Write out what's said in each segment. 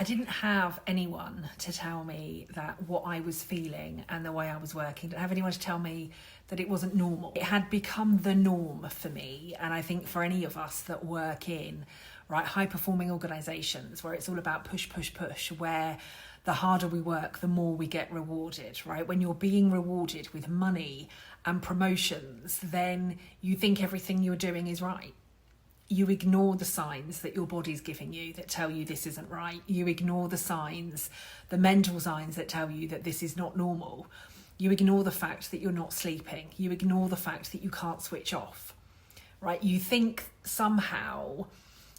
I didn't have anyone to tell me that what I was feeling and the way I was working, I didn't have anyone to tell me that it wasn't normal. It had become the norm for me, and I think for any of us that work in high-performing organisations where it's all about push, push, push, where the harder we work, the more we get rewarded, right? When you're being rewarded with money and promotions, then you think everything you're doing is right. You ignore the signs that your body's giving you that tell you this isn't right. You ignore the signs, the mental signs that tell you that this is not normal. You ignore the fact that you're not sleeping. You ignore the fact that you can't switch off, right? You think somehow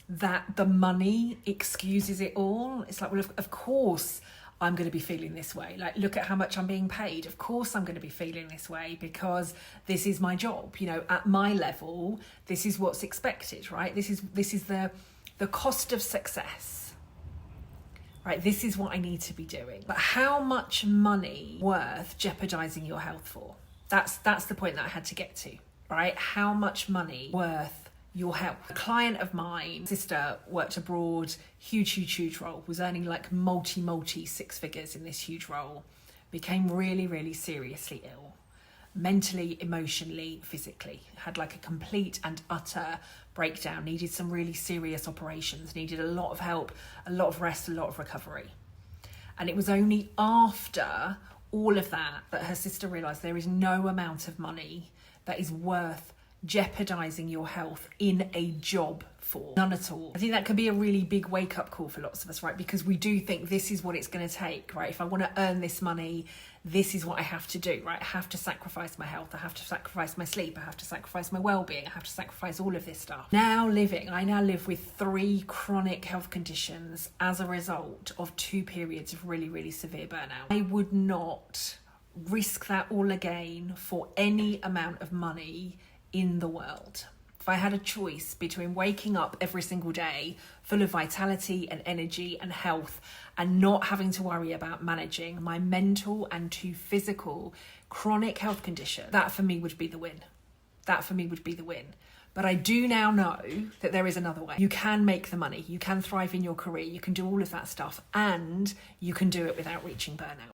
that the money excuses it all. It's like, well, of course I'm going to be feeling this way. Like, look at how much I'm being paid. Of course I'm going to be feeling this way because this is my job. You know, at my level, this is what's expected, right? This is the cost of success, right? This is what I need to be doing. But how much money worth jeopardizing your health for? That's the point that I had to get to, right? How much money worth your health? A client of mine, sister, worked abroad, huge role, was earning like multi six figures in this huge role, became really seriously ill, mentally, emotionally, physically, had like a complete and utter breakdown, needed some really serious operations, needed a lot of help, a lot of rest, a lot of recovery. And it was only after all of that her sister realised there is no amount of money that is worth jeopardizing your health in a job for. None at all. I think that can be a really big wake-up call for lots of us, right? Because we do think this is what it's going to take, right? If I want to earn this money, this is what I have to do, right? I have to sacrifice my health. I have to sacrifice my sleep. I have to sacrifice my well-being. I have to sacrifice all of this stuff. I now live with 3 chronic health conditions as a result of 2 periods of really severe burnout. I would not risk that all again for any amount of money in the world. If I had a choice between waking up every single day full of vitality and energy and health and not having to worry about managing my mental and 2 physical chronic health conditions, that for me would be the win. But I do now know that there is another way. You can make the money, you can thrive in your career, you can do all of that stuff, and you can do it without reaching burnout.